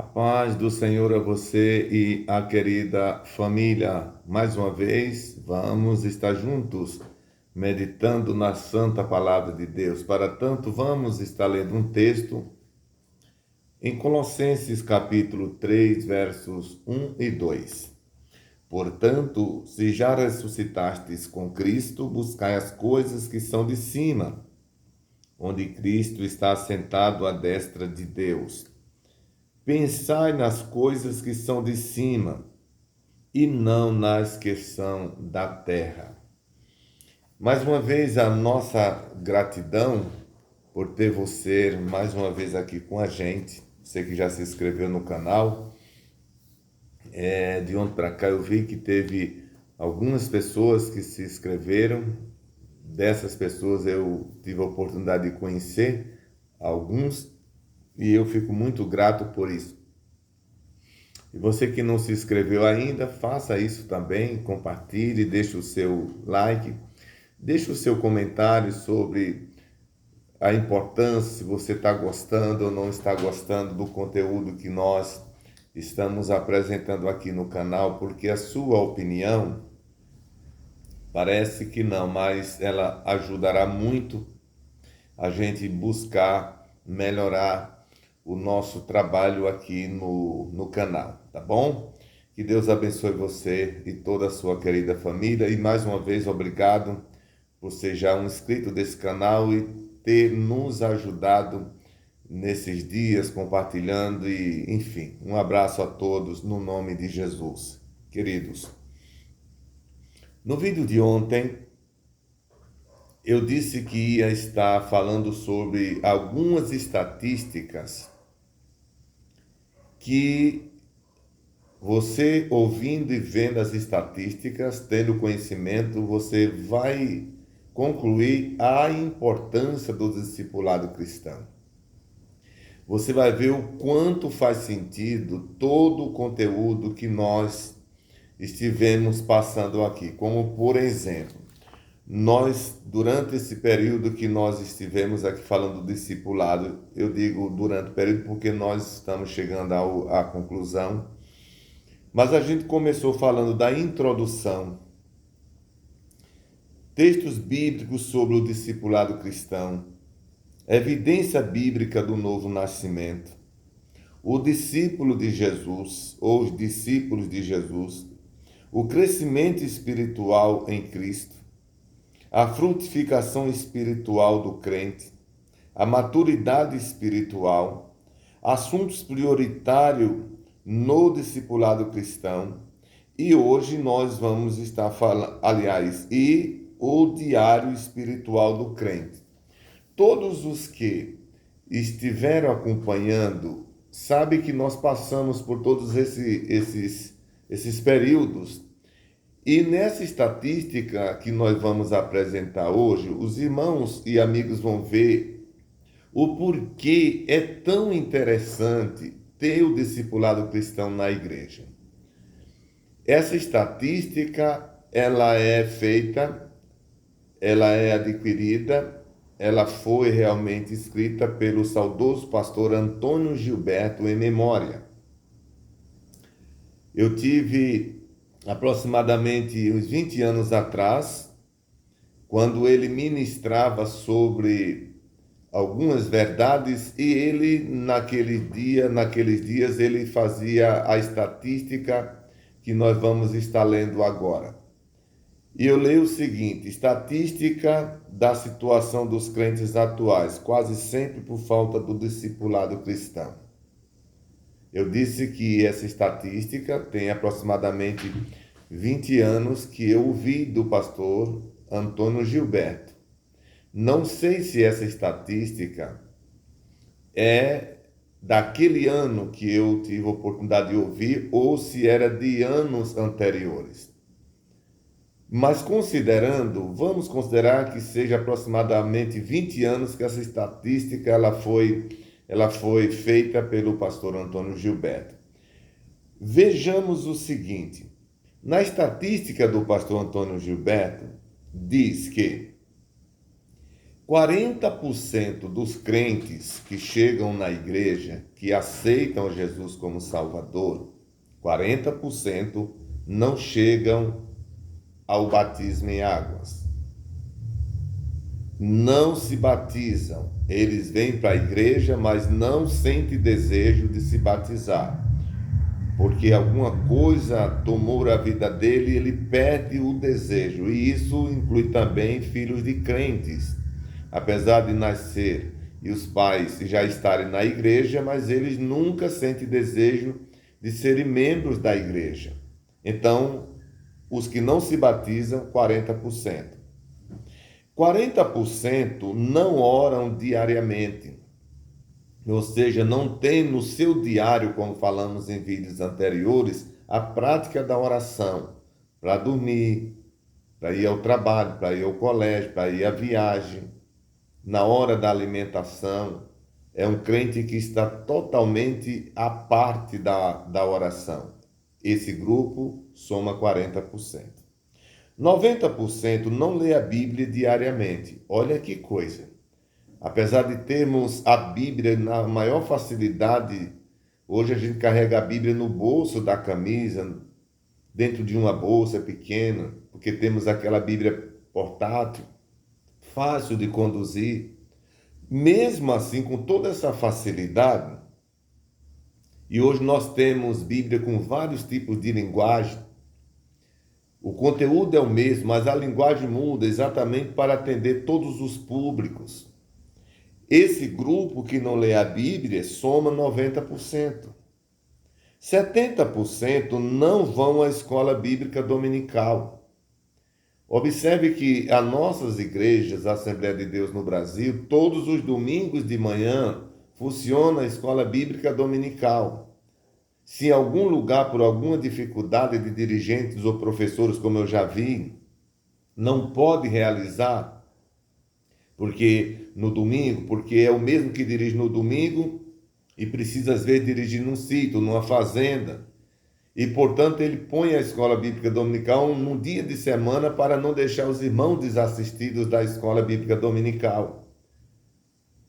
A paz do Senhor a você e a querida família. Mais uma vez, vamos estar juntos meditando na santa palavra de Deus. Para tanto, vamos estar lendo um texto em Colossenses capítulo 3, versos 1 e 2. Portanto, se já ressuscitastes com Cristo, buscai as coisas que são de cima, onde Cristo está assentado à destra de Deus. Pensai nas coisas que são de cima e não nas que são da terra. Mais uma vez, a nossa gratidão por ter você mais uma vez aqui com a gente. Você que já se inscreveu no canal. De ontem para cá eu vi que teve algumas pessoas que se inscreveram. Dessas pessoas eu tive a oportunidade de conhecer alguns e eu fico muito grato por isso. E você que não se inscreveu ainda, faça isso também, compartilhe, deixe o seu like, deixe o seu comentário sobre a importância, se você está gostando ou não está gostando do conteúdo que nós estamos apresentando aqui no canal, porque a sua opinião parece que não, mas ela ajudará muito a gente buscar melhorar o nosso trabalho aqui no canal, tá bom? Que Deus abençoe você e toda a sua querida família. E mais uma vez, obrigado por ser já um inscrito desse canal e ter nos ajudado nesses dias, compartilhando e, enfim, um abraço a todos no nome de Jesus. Queridos, no vídeo de ontem, eu disse que ia estar falando sobre algumas estatísticas que você, ouvindo e vendo as estatísticas, tendo conhecimento, você vai concluir a importância do discipulado cristão. Você vai ver o quanto faz sentido todo o conteúdo que nós estivemos passando aqui. Como, por exemplo, nós, durante esse período que nós estivemos aqui falando do discipulado, eu digo durante o período porque nós estamos chegando à conclusão, mas a gente começou falando da introdução, textos bíblicos sobre o discipulado cristão, evidência bíblica do novo nascimento, o discípulo de Jesus, ou os discípulos de Jesus, o crescimento espiritual em Cristo, a frutificação espiritual do crente, a maturidade espiritual, assuntos prioritários no discipulado cristão. E hoje nós vamos estar falando, aliás, e o diário espiritual do crente. Todos os que estiveram acompanhando sabem que nós passamos por todos esses períodos. E nessa estatística que nós vamos apresentar hoje, os irmãos e amigos vão ver o porquê é tão interessante ter o discipulado cristão na igreja. Essa estatística, ela é feita, ela é adquirida, ela foi realmente escrita pelo saudoso pastor Antônio Gilberto em memória. Eu tive aproximadamente uns 20 anos atrás, quando ele ministrava sobre algumas verdades e ele naqueles dias ele fazia a estatística que nós vamos estar lendo agora. E eu leio o seguinte: estatística da situação dos crentes atuais, quase sempre por falta do discipulado cristão. Eu disse que essa estatística tem aproximadamente 20 anos que eu ouvi do pastor Antônio Gilberto. Não sei se essa estatística é daquele ano que eu tive a oportunidade de ouvir ou se era de anos anteriores. Mas vamos considerar que seja aproximadamente 20 anos que essa estatística ela foi feita pelo pastor Antônio Gilberto. Vejamos o seguinte: na estatística do pastor Antônio Gilberto, diz que 40% dos crentes que chegam na igreja, que aceitam Jesus como Salvador, 40% não chegam ao batismo em águas. Não se batizam. Eles vêm para a igreja, mas não sentem desejo de se batizar. Porque alguma coisa tomou a vida dele e ele perde o desejo. E isso inclui também filhos de crentes. Apesar de nascer e os pais já estarem na igreja, mas eles nunca sentem desejo de serem membros da igreja. Então, os que não se batizam, 40%. 40% não oram diariamente, ou seja, não tem no seu diário, como falamos em vídeos anteriores, a prática da oração para dormir, para ir ao trabalho, para ir ao colégio, para ir à viagem, na hora da alimentação. É um crente que está totalmente à parte da oração. Esse grupo soma 40%. 90% não lê a Bíblia diariamente. Olha que coisa. Apesar de termos a Bíblia na maior facilidade, hoje a gente carrega a Bíblia no bolso da camisa, dentro de uma bolsa pequena, porque temos aquela Bíblia portátil, fácil de conduzir. Mesmo assim, com toda essa facilidade, e hoje nós temos Bíblia com vários tipos de linguagem, o conteúdo é o mesmo, mas a linguagem muda exatamente para atender todos os públicos. Esse grupo que não lê a Bíblia soma 90%. 70% não vão à escola bíblica dominical. Observe que as nossas igrejas, a Assembleia de Deus no Brasil, todos os domingos de manhã funciona a escola bíblica dominical. Se em algum lugar, por alguma dificuldade de dirigentes ou professores, como eu já vi, não pode realizar, porque no domingo, porque é o mesmo que dirige no domingo e precisa às vezes dirigir num sítio, numa fazenda, e portanto ele põe a escola bíblica dominical num dia de semana para não deixar os irmãos desassistidos da escola bíblica dominical.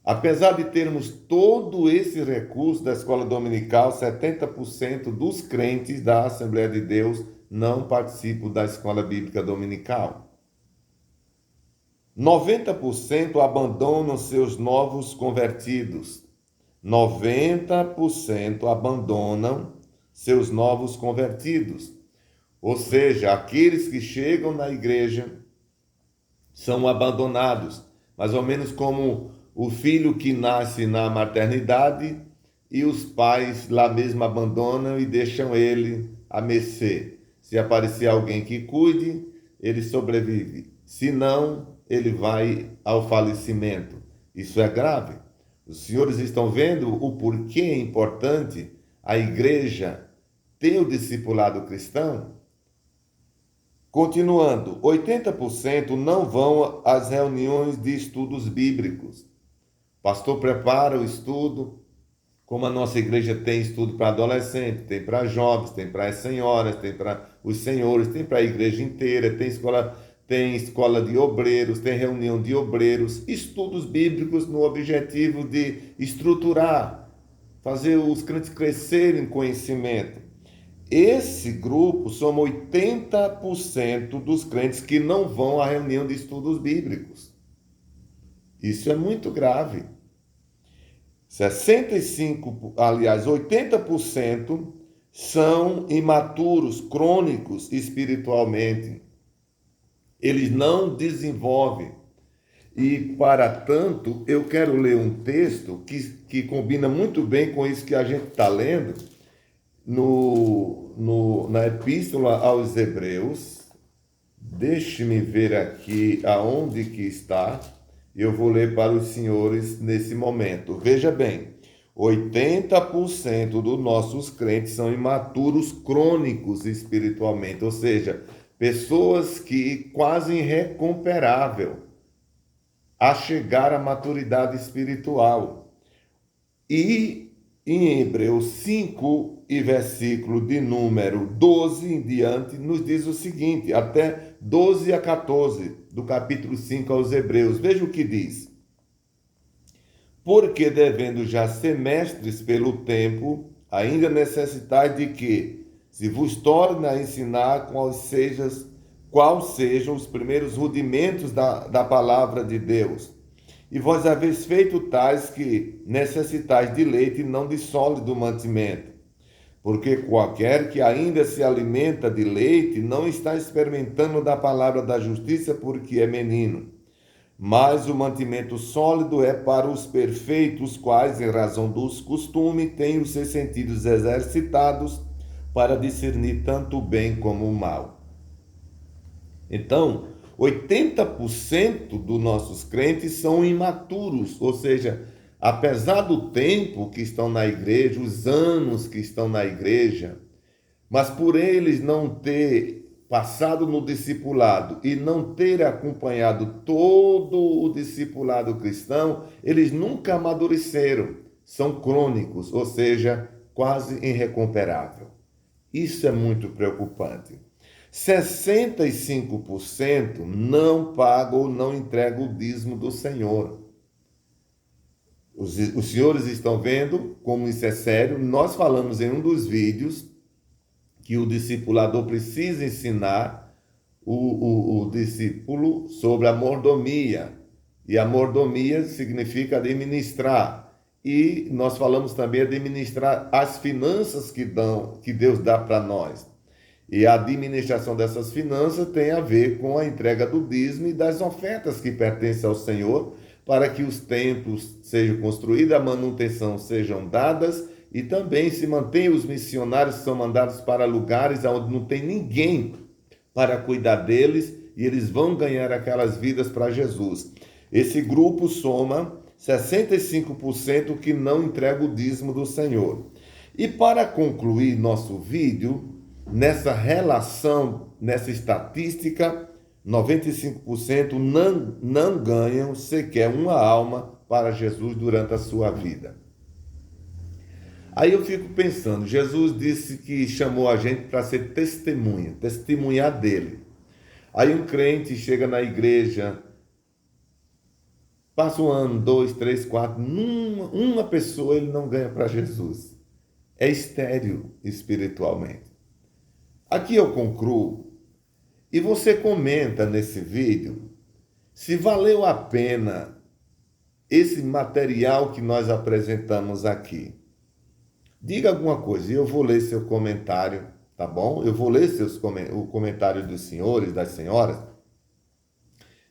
Apesar de termos todo esse recurso da escola dominical, 70% dos crentes da Assembleia de Deus não participam da escola bíblica dominical. 90% abandonam seus novos convertidos. 90% abandonam seus novos convertidos. Ou seja, aqueles que chegam na igreja são abandonados, mais ou menos como o filho que nasce na maternidade e os pais lá mesmo abandonam e deixam ele à mercê. Se aparecer alguém que cuide, ele sobrevive. Se não, ele vai ao falecimento. Isso é grave. Os senhores estão vendo o porquê é importante a igreja ter o discipulado cristão? Continuando, 80% não vão às reuniões de estudos bíblicos. O pastor prepara o estudo, como a nossa igreja tem estudo para adolescentes, tem para jovens, tem para as senhoras, tem para os senhores, tem para a igreja inteira, tem escola de obreiros, tem reunião de obreiros, estudos bíblicos no objetivo de estruturar, fazer os crentes crescerem em conhecimento. Esse grupo soma 80% dos crentes que não vão à reunião de estudos bíblicos. Isso é muito grave. 80% são imaturos, crônicos espiritualmente. Eles não desenvolvem. E, para tanto, eu quero ler um texto que combina muito bem com isso que a gente está lendo na Epístola aos Hebreus. Deixe-me ver aqui aonde que está. Eu vou ler para os senhores nesse momento. Veja bem, 80% dos nossos crentes são imaturos crônicos espiritualmente, ou seja, pessoas que quase irrecuperável a chegar à maturidade espiritual. E em Hebreus 5 e versículo de número 12 em diante, nos diz o seguinte, até 12 a 14 do capítulo 5 aos Hebreus. Veja o que diz. porque devendo já ser mestres pelo tempo, ainda necessitais de que se vos torne a ensinar quais sejam os primeiros rudimentos da palavra de Deus. E vós haveis feito tais que necessitais de leite e não de sólido mantimento. Porque qualquer que ainda se alimenta de leite não está experimentando da palavra da justiça, porque é menino. Mas o mantimento sólido é para os perfeitos, quais, em razão dos costumes, têm os seus sentidos exercitados para discernir tanto o bem como o mal. Então, 80% dos nossos crentes são imaturos, ou seja, apesar do tempo que estão na igreja, os anos que estão na igreja, mas por eles não ter passado no discipulado e não ter acompanhado todo o discipulado cristão, eles nunca amadureceram, são crônicos, ou seja, quase irrecuperável. Isso é muito preocupante. 65% não paga ou não entrega o dízimo do Senhor. Os senhores estão vendo como isso é sério. Nós falamos em um dos vídeos que o discipulador precisa ensinar o discípulo sobre a mordomia. E a mordomia significa administrar. E nós falamos também administrar as finanças que Deus dá para nós. E a administração dessas finanças tem a ver com a entrega do dízimo e das ofertas que pertencem ao Senhor, para que os templos sejam construídos, a manutenção sejam dadas e também se mantenham os missionários que são mandados para lugares onde não tem ninguém para cuidar deles e eles vão ganhar aquelas vidas para Jesus. Esse grupo soma 65% que não entrega o dízimo do Senhor. E para concluir nosso vídeo, nessa relação, nessa estatística, 95% não ganham sequer uma alma para Jesus durante a sua vida. Aí eu fico pensando, Jesus disse que chamou a gente para ser testemunha, testemunhar dele. Aí um crente chega na igreja, passa 1 ano, 2, 3, 4, uma pessoa ele não ganha para Jesus. É estéril espiritualmente. Aqui eu concluo, e você comenta nesse vídeo se valeu a pena esse material que nós apresentamos aqui. Diga alguma coisa e eu vou ler seu comentário, tá bom? Eu vou ler o comentário dos senhores, das senhoras,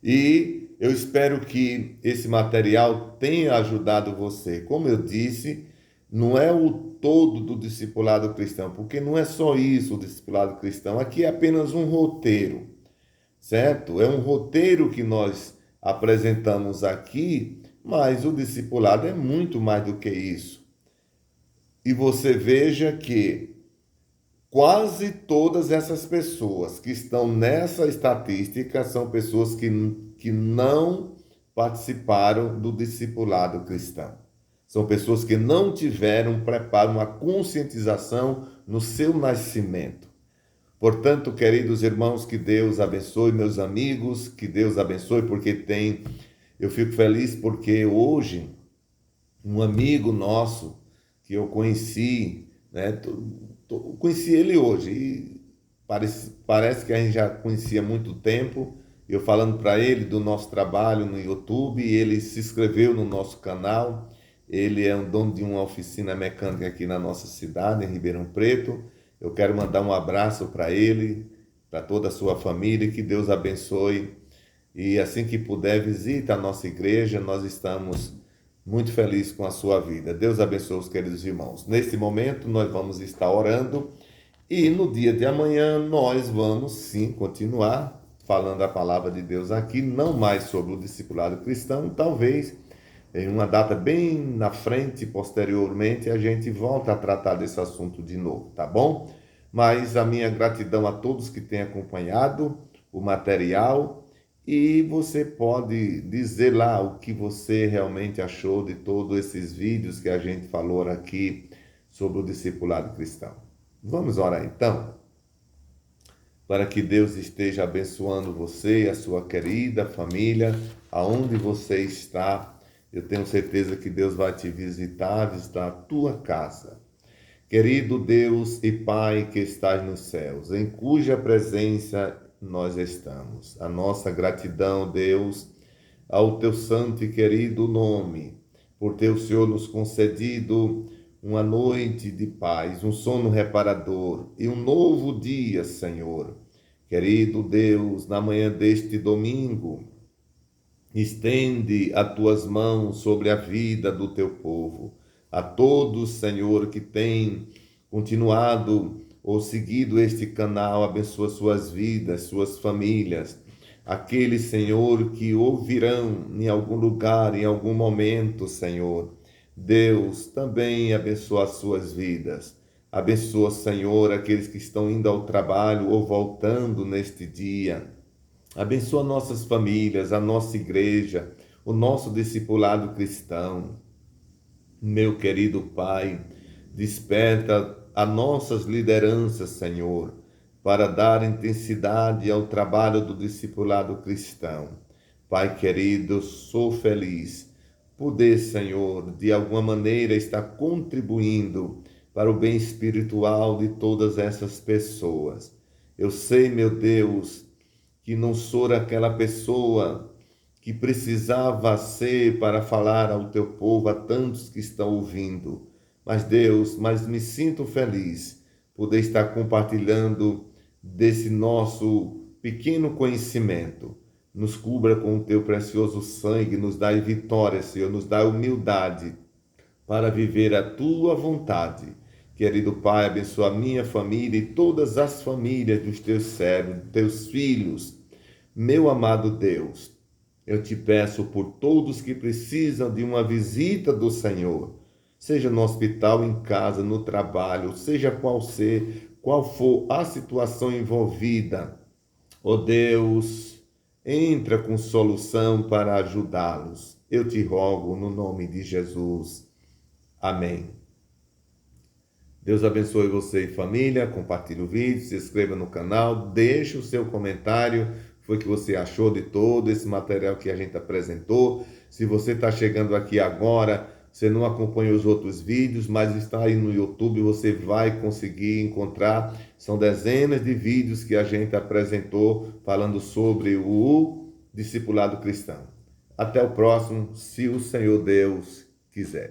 e eu espero que esse material tenha ajudado você. Como eu disse, não é o todo do discipulado cristão, porque não é só isso o discipulado cristão, aqui é apenas um roteiro, certo? É um roteiro que nós apresentamos aqui, mas o discipulado é muito mais do que isso. E você veja que quase todas essas pessoas que estão nessa estatística são pessoas que não participaram do discipulado cristão. São pessoas que não tiveram preparo, uma conscientização no seu nascimento. Portanto, queridos irmãos, que Deus abençoe, meus amigos, que Deus abençoe, eu fico feliz porque hoje um amigo nosso que eu conheci, né, conheci ele hoje e parece que a gente já conhecia há muito tempo, eu falando para ele do nosso trabalho no YouTube, ele se inscreveu no nosso canal. Ele é um dono de uma oficina mecânica aqui na nossa cidade, em Ribeirão Preto. Eu quero mandar um abraço para ele, para toda a sua família, que Deus abençoe. E assim que puder, visita a nossa igreja, nós estamos muito felizes com a sua vida. Deus abençoe os queridos irmãos. Neste momento, nós vamos estar orando e no dia de amanhã nós vamos sim continuar falando a palavra de Deus aqui, não mais sobre o discipulado cristão, talvez em uma data bem na frente, posteriormente, a gente volta a tratar desse assunto de novo, tá bom? Mas a minha gratidão a todos que têm acompanhado o material e você pode dizer lá o que você realmente achou de todos esses vídeos que a gente falou aqui sobre o discipulado cristão. Vamos orar então? Para que Deus esteja abençoando você e a sua querida família, aonde você está. Eu tenho certeza que Deus vai te visitar a tua casa. Querido Deus e Pai que estás nos céus, em cuja presença nós estamos. A nossa gratidão, Deus, ao teu santo e querido nome, por ter o Senhor nos concedido uma noite de paz, um sono reparador e um novo dia, Senhor. Querido Deus, na manhã deste domingo, estende as tuas mãos sobre a vida do teu povo. A todos, Senhor, que têm continuado ou seguido este canal, abençoa suas vidas, suas famílias. Aqueles, Senhor, que ouvirão em algum lugar, em algum momento, Senhor. Deus, também abençoa as suas vidas. Abençoa, Senhor, aqueles que estão indo ao trabalho ou voltando neste dia. Abençoa nossas famílias, a nossa igreja, o nosso discipulado cristão. Meu querido Pai, desperta as nossas lideranças, Senhor, para dar intensidade ao trabalho do discipulado cristão. Pai querido, sou feliz poder, Senhor, de alguma maneira estar contribuindo para o bem espiritual de todas essas pessoas. Eu sei, meu Deus, que não sou aquela pessoa que precisava ser para falar ao teu povo, a tantos que estão ouvindo. Mas Deus, me sinto feliz poder estar compartilhando desse nosso pequeno conhecimento. Nos cubra com o teu precioso sangue, nos dá vitória, Senhor, nos dá humildade para viver a tua vontade. Querido Pai, abençoa a minha família e todas as famílias dos teus servos, dos teus filhos. Meu amado Deus, eu te peço por todos que precisam de uma visita do Senhor, seja no hospital, em casa, no trabalho, seja qual for a situação envolvida. Ó Deus, entra com solução para ajudá-los. Eu te rogo no nome de Jesus. Amém. Deus abençoe você e família, compartilhe o vídeo, se inscreva no canal, deixe o seu comentário, foi que você achou de todo esse material que a gente apresentou. Se você está chegando aqui agora, você não acompanha os outros vídeos, mas está aí no YouTube, você vai conseguir encontrar. São dezenas de vídeos que a gente apresentou falando sobre o discipulado cristão. Até o próximo, se o Senhor Deus quiser.